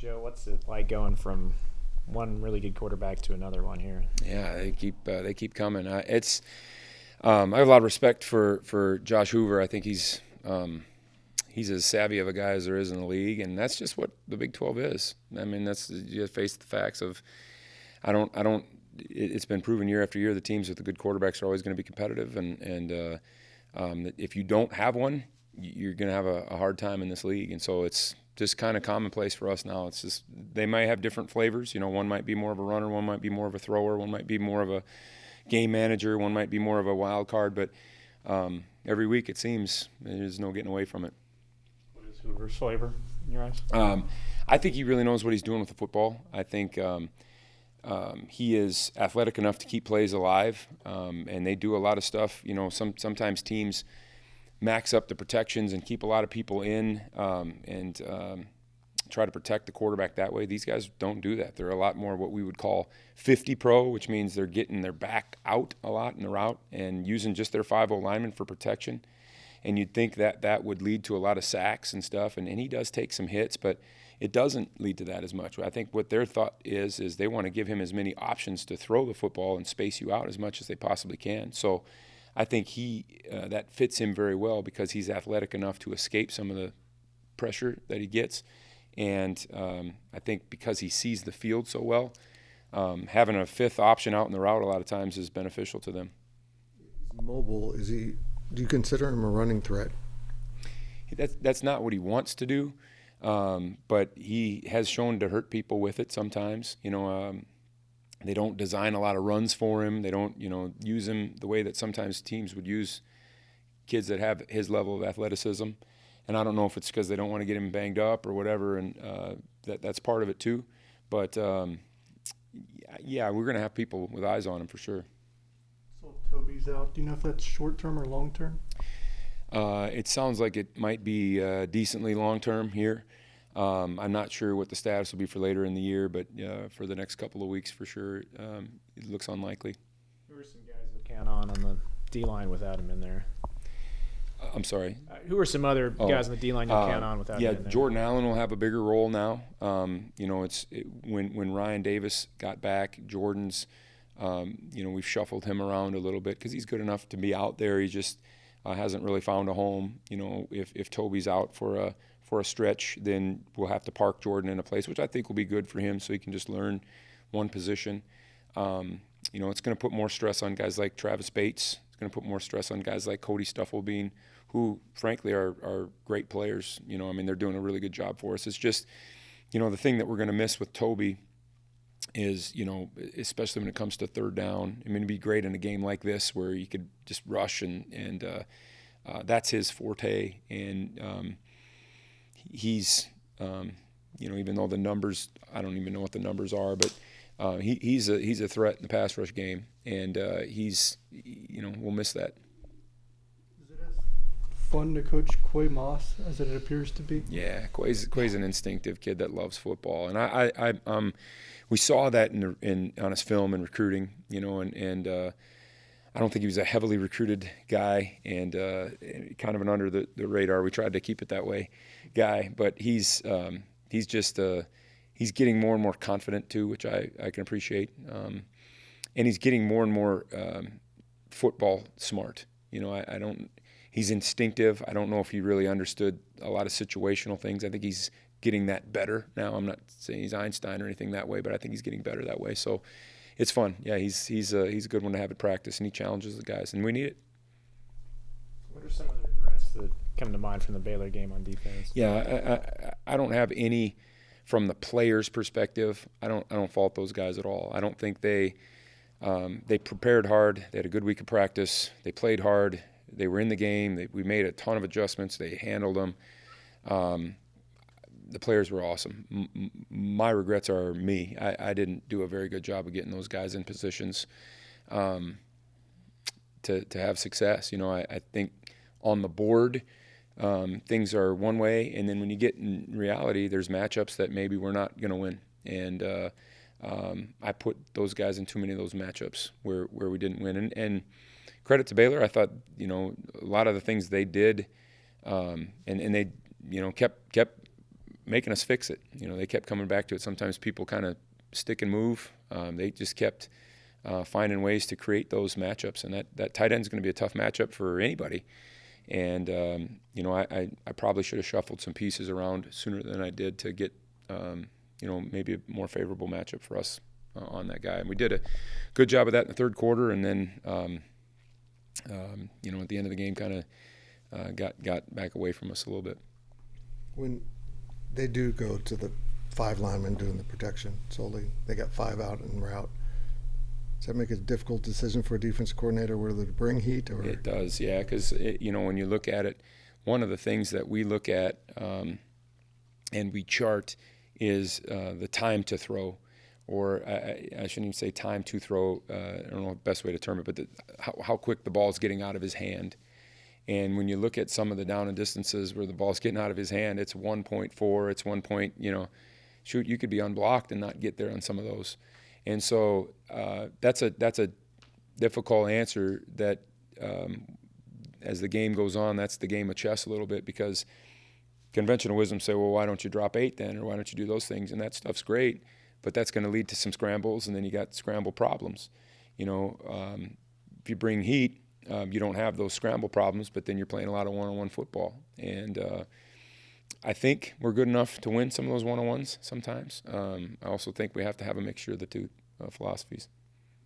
Joe, what's it like going from one really good quarterback to another one here? Yeah, they keep coming. I have a lot of respect for Josh Hoover. I think he's as savvy of a guy as there is in the league, and that's just what the Big 12 is. I mean, you have to face the facts of. It's been proven year after year the teams with the good quarterbacks are always going to be competitive, and if you don't have one, you're going to have a hard time in this league. And so it's just kind of commonplace for us now. It's just they might have different flavors. You know, one might be more of a runner, one might be more of a thrower, one might be more of a game manager, one might be more of a wild card. But every week it seems there's no getting away from it. What is Hoover's flavor in your eyes? I think he really knows what he's doing with the football. I think he is athletic enough to keep plays alive, and they do a lot of stuff. You know, sometimes teams max up the protections and keep a lot of people in and try to protect the quarterback that way. These guys don't do that. They're a lot more what we would call 50 pro, which means they're getting their back out a lot in the route and using just their 5-0 lineman for protection. And you'd think that would lead to a lot of sacks and stuff, and he does take some hits, but it doesn't lead to that as much. I think what their thought is they want to give him as many options to throw the football and space you out as much as they possibly can. So I think that fits him very well because he's athletic enough to escape some of the pressure that he gets. And I think because he sees the field so well, having a fifth option out in the route a lot of times is beneficial to them. He's mobile. Do you consider him a running threat? That's not what he wants to do, but he has shown to hurt people with it sometimes. You know, they don't design a lot of runs for him. They don't, use him the way that sometimes teams would use kids that have his level of athleticism. And I don't know if it's because they don't want to get him banged up or whatever, and that's part of it too. But, yeah, we're going to have people with eyes on him for sure. So Toby's out. Do you know if that's short-term or long-term? It sounds like it might be decently long-term here. I'm not sure what the status will be for later in the year, but for the next couple of weeks for sure, it looks unlikely. Who are some guys that count on the D-line without him in there? I'm sorry? Who are some other guys on the D-line you count on without him in there? Yeah, Jordan Allen will have a bigger role now. When Ryan Davis got back, Jordan's, we've shuffled him around a little bit because he's good enough to be out there. He just hasn't really found a home. If Toby's out for a stretch, then we'll have to park Jordan in a place, which I think will be good for him so he can just learn one position. It's going to put more stress on guys like Travis Bates. It's going to put more stress on guys like Cody Stufflebean, who, frankly, are great players. They're doing a really good job for us. It's just, the thing that we're going to miss with Toby is, especially when it comes to third down. It'd be great in a game like this where you could just rush and that's his forte. And he's, even though the numbers, I don't even know what the numbers are, but he's a threat in the pass rush game, and we'll miss that. Is it as fun to coach Quay Moss as it appears to be? Yeah, Quay's an instinctive kid that loves football, and we saw that on his film and recruiting, and I don't think he was a heavily recruited guy and kind of an under the radar. We tried to keep it that way guy, but he's just he's getting more and more confident too, which I can appreciate, and he's getting more and more football smart. He's instinctive. I don't know if he really understood a lot of situational things. I think he's getting that better now. I'm not saying he's Einstein or anything that way, but I think he's getting better that way. So it's fun. Yeah, he's a good one to have at practice, and he challenges the guys, and we need it. What are some of the regrets that come to mind from the Baylor game on defense? Yeah, I don't have any from the players' perspective. I don't fault those guys at all. I don't think they prepared hard. They had a good week of practice. They played hard. They were in the game. We made a ton of adjustments. They handled them. The players were awesome. My regrets are me. I didn't do a very good job of getting those guys in positions to have success. I think on the board things are one way, and then when you get in reality, there's matchups that maybe we're not going to win. And I put those guys in too many of those matchups where we didn't win. And credit to Baylor, I thought a lot of the things they did, and they kept making us fix it. You know, they kept coming back to it. Sometimes people kind of stick and move. They just kept finding ways to create those matchups, and that tight end is going to be a tough matchup for anybody. And you know, I probably should have shuffled some pieces around sooner than I did to get you know, maybe a more favorable matchup for us on that guy. And we did a good job of that in the third quarter, and then you know, at the end of the game, kind of got back away from us a little bit. When they do go to the 5 linemen doing the protection solely, they got 5 out en route. Does that make it a difficult decision for a defense coordinator whether to bring heat or? It does, yeah, because you know, when you look at it, one of the things that we look at and we chart is the time to throw, or I shouldn't even say time to throw. I don't know the best way to term it, but how quick the ball's getting out of his hand. And when you look at some of the down and distances where the ball's getting out of his hand, it's 1.4, it's 1 point, you know, shoot, you could be unblocked and not get there on some of those. And so that's a difficult answer that as the game goes on, that's the game of chess a little bit, because conventional wisdom say, well, why don't you drop 8 then, or why don't you do those things? And that stuff's great, but that's going to lead to some scrambles, and then you got scramble problems. You know, if you bring heat, you don't have those scramble problems, but then you're playing a lot of one-on-one football. And I think we're good enough to win some of those one-on-ones sometimes. I also think we have to have a mixture of the two philosophies.